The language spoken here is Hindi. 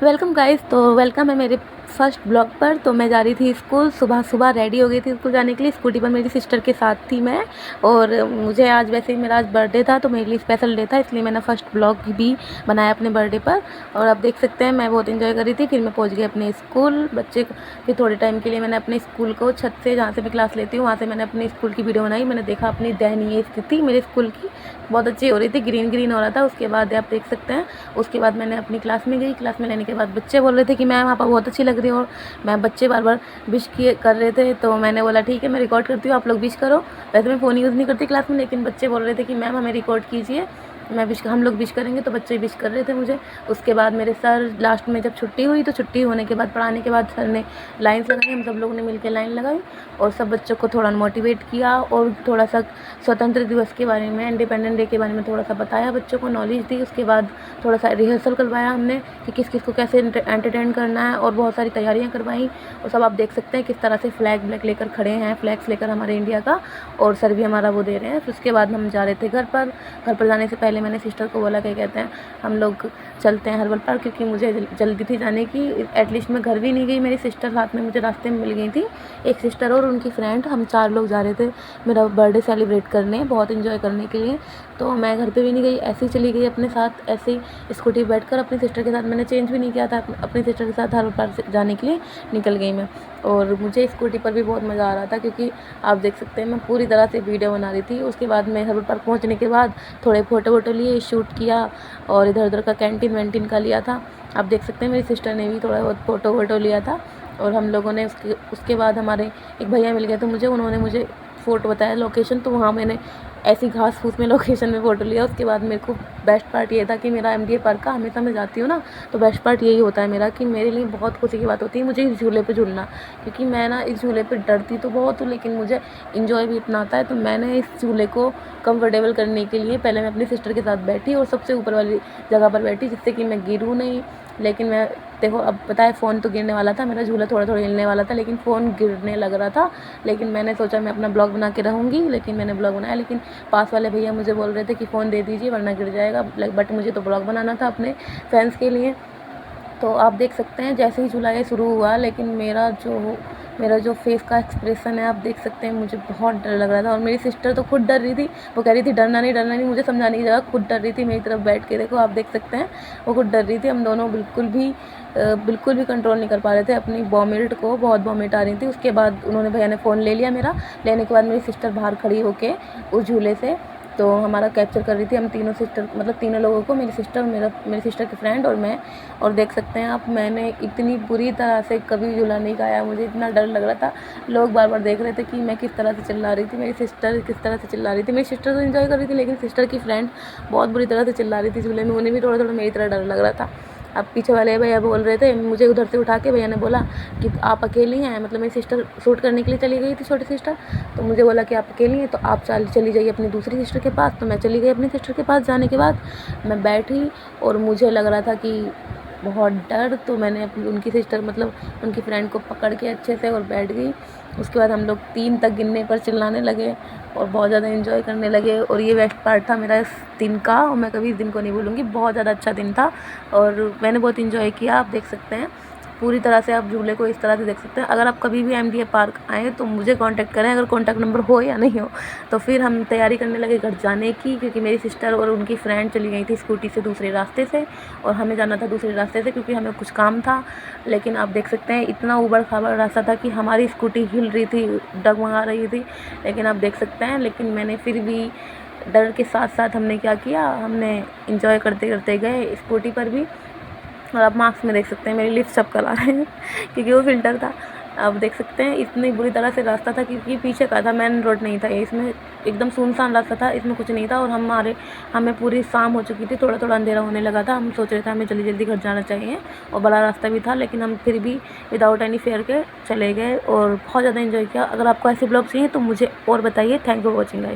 Welcome guys. तो वेलकम है मेरे फर्स्ट ब्लॉग पर। तो मैं जा रही थी स्कूल, सुबह सुबह रेडी हो गई थी स्कूल जाने के लिए। स्कूटी पर मेरी सिस्टर के साथ थी मैं। और मुझे आज वैसे ही मेरा आज बर्थडे था, तो मेरे लिए स्पेशल डे था, इसलिए मैंने फर्स्ट ब्लॉग भी बनाया अपने बर्थडे पर। और आप देख सकते हैं मैं बहुत इन्जॉय कर रही थी। फिर मैं पहुँच गई अपने स्कूल। फिर थोड़े टाइम के लिए मैंने अपने स्कूल को छत से, जहाँ से मैं क्लास लेती हूँ, वहाँ से मैंने अपने स्कूल की वीडियो बनाई। मैंने देखा अपनी दयनीय स्थिति मेरे स्कूल की बहुत अच्छी हो रही थी, ग्रीन ग्रीन हो रहा था। उसके बाद आप देख सकते हैं, उसके बाद मैंने अपनी क्लास में गई। क्लास में लेने के बाद बच्चे बोल रहे थे कि मैम आप बहुत अच्छी लग रही हो। और मैं बच्चे बार बार विश किए कर रहे थे, तो मैंने बोला ठीक है मैं रिकॉर्ड करती हूँ, आप लोग विश करो। वैसे मैं फ़ोन यूज़ नहीं करती क्लास में, लेकिन बच्चे बोल रहे थे कि मैम हमें रिकॉर्ड कीजिए, हम लोग विश करेंगे। तो बच्चे विश कर रहे थे मुझे। उसके बाद मेरे सर लास्ट में जब छुट्टी हुई, तो छुट्टी होने के बाद पढ़ाने के बाद सर ने लाइन्स लगाई। हम सब लोगों ने मिलकर लाइन लगाई और सब बच्चों को थोड़ा मोटिवेट किया और थोड़ा सा स्वतंत्र दिवस के बारे में, इंडिपेंडेंट डे के बारे में थोड़ा सा बताया, बच्चों को नॉलेज दी। उसके बाद थोड़ा सा रिहर्सल करवाया हमने कि किस किस को कैसे एंटरटेन करना है, और बहुत सारी तैयारियाँ करवाई। और सब आप देख सकते हैं किस तरह से फ्लैग ब्लैक लेकर खड़े हैं, फ्लैग्स लेकर हमारे इंडिया का, और सर भी हमारा वो दे रहे हैं। फिर उसके बाद हम जा रहे थे घर पर जाने से पहले मैंने सिस्टर को बोला, क्या कहते हैं, हम लोग चलते हैं हर्बल पार्क, क्योंकि मुझे जल्दी थी जाने की। एटलीस्ट मैं घर भी नहीं गई, मेरी सिस्टर साथ में मुझे रास्ते में मिल गई थी, एक सिस्टर और उनकी फ्रेंड। हम 4 लोग जा रहे थे मेरा बर्थडे सेलिब्रेट करने, बहुत इन्जॉय करने के लिए। तो मैं घर पे भी नहीं गई, ऐसे ही चली गई अपने साथ, ऐसे ही स्कूटी पर बैठकर अपनी सिस्टर के साथ। मैंने चेंज भी नहीं किया था, अपनी सिस्टर के साथ हर्बल पार्क जाने के लिए निकल गई मैं। और मुझे स्कूटी पर भी बहुत मज़ा आ रहा था, क्योंकि आप देख सकते हैं मैं पूरी तरह से वीडियो बना रही थी। उसके बाद मैं हर्बल पार्क पहुँचने के बाद थोड़े फ़ोटो लिए, शूट किया, और इधर उधर का कैंटीन वैंटीन का लिया था। आप देख सकते हैं मेरी सिस्टर ने भी थोड़ा बहुत फ़ोटो लिया था। और हम लोगों ने उसके बाद हमारे एक भैया मिल गए थे मुझे, उन्होंने मुझे फ़ोटो बताया लोकेशन, तो वहाँ मैंने ऐसी घास फूस में लोकेशन में फ़ोटो लिया। उसके बाद मेरे को बेस्ट पार्ट ये था कि मेरा एमडीए पार्क का, हमेशा मैं जाती हूँ ना, तो बेस्ट पार्ट यही होता है मेरा कि मेरे लिए बहुत खुशी की बात होती है मुझे इस झूले पे झूलना, क्योंकि मैं ना इस झूले पे डरती तो बहुत हूँ, लेकिन मुझे इन्जॉय भी इतना आता है। तो मैंने इस झूले को कंफर्टेबल करने के लिए पहले मैं अपनी सिस्टर के साथ बैठी और सबसे ऊपर वाली जगह पर बैठी, जिससे कि मैं गिरूँ नहीं। लेकिन मैं देखो, अब पता है फ़ोन तो गिरने वाला था, मेरा झूला थोड़ा थोड़ा हिलने वाला था, लेकिन फ़ोन गिरने लग रहा था। लेकिन मैंने सोचा मैं अपना ब्लॉग बना के रहूँगी, लेकिन मैंने ब्लॉग बनाया। लेकिन पास वाले भैया मुझे बोल रहे थे कि फ़ोन दे दीजिए वरना गिर जाएगा, बट मुझे तो ब्लॉग बनाना था अपने फैंस के लिए। तो आप देख सकते हैं जैसे ही झूला ये शुरू हुआ, लेकिन मेरा जो फेस का एक्सप्रेशन है आप देख सकते हैं, मुझे बहुत डर लग रहा था। और मेरी सिस्टर तो खुद डर रही थी, वो कह रही थी डरना नहीं, मुझे समझाने की जगह खुद डर रही थी मेरी तरफ बैठ के। देखो आप देख सकते हैं वो खुद डर रही थी। हम दोनों बिल्कुल भी कंट्रोल नहीं कर पा रहे थे अपनी वॉमिट को, बहुत वॉमिट आ रही थी। उसके बाद उन्होंने, भैया ने फ़ोन ले लिया मेरा। लेने के बाद मेरी सिस्टर बाहर खड़ी होके उस झूले से तो हमारा कैप्चर कर रही थी। हम तीनों सिस्टर, मतलब तीनों लोगों को, मेरी सिस्टर, मेरी सिस्टर की फ्रेंड और मैं। और देख सकते हैं आप, मैंने इतनी बुरी तरह से कभी झूला नहीं गाया, मुझे इतना डर लग रहा था। लोग बार बार देख रहे थे कि मैं किस तरह से चिल्ला रही थी, मेरी सिस्टर किस तरह से चिल्ला रही थी। मेरी सिस्टर तो एंजॉय कर रही थी, लेकिन सिस्टर की फ्रेंड बहुत बुरी तरह से चिल्ला रही थी झूले में, उन्हें भी थोड़ा थोड़ा मेरी तरह डर लग रहा था। अब पीछे वाले भैया बोल रहे थे मुझे, उधर से उठा के भैया ने बोला कि आप अकेली हैं, मतलब मेरी सिस्टर शूट करने के लिए चली गई थी, छोटी सिस्टर। तो मुझे बोला कि आप अकेली हैं तो आप चली जाइए अपनी दूसरी सिस्टर के पास। तो मैं चली गई अपनी सिस्टर के पास। जाने के बाद मैं बैठी और मुझे लग रहा था कि बहुत डर, तो मैंने अपनी उनकी सिस्टर, मतलब उनकी फ्रेंड को पकड़ के अच्छे से और बैठ गई। उसके बाद हम लोग 3 तक गिनने पर चिल्लाने लगे और बहुत ज़्यादा एंजॉय करने लगे। और ये बेस्ट पार्ट था मेरा इस दिन का, और मैं कभी इस दिन को नहीं भूलूँगी। बहुत ज़्यादा अच्छा दिन था और मैंने बहुत एंजॉय किया। आप देख सकते हैं पूरी तरह से, आप झूले को इस तरह से देख सकते हैं। अगर आप कभी भी एमडीए पार्क आएँ तो मुझे कांटेक्ट करें, अगर कांटेक्ट नंबर हो या नहीं हो। तो फिर हम तैयारी करने लगे घर जाने की, क्योंकि मेरी सिस्टर और उनकी फ्रेंड चली गई थी स्कूटी से दूसरे रास्ते से, और हमें जाना था दूसरे रास्ते से क्योंकि हमें कुछ काम था। लेकिन आप देख सकते हैं इतना ऊबड़-खाबड़ रास्ता था कि हमारी स्कूटी हिल रही थी, डगमगा रही थी। लेकिन आप देख सकते हैं, लेकिन मैंने फिर भी डर के साथ साथ हमने क्या किया, हमने एंजॉय करते करते गए स्कूटी पर भी। और आप मार्क्स में देख सकते हैं मेरी लिप्स चपकला रहे हैं क्योंकि वो फ़िल्टर था। आप देख सकते हैं इतनी बुरी तरह से रास्ता था, क्योंकि पीछे का था, मेन रोड नहीं था ये, इसमें एकदम सुनसान रास्ता था, इसमें कुछ नहीं था। और हमें पूरी शाम हो चुकी थी, थोड़ा थोड़ा अंधेरा होने लगा था। हम सोच रहे थे हमें जल्दी जल्दी घर जाना चाहिए, और बड़ा रास्ता भी था, लेकिन हम फिर भी विदाउट एनी फेयर के चले गए और बहुत ज़्यादा एंजॉय किया। अगर आपको ऐसे ब्लॉग चाहिए तो मुझे और बताइए। Thank you for watching guys.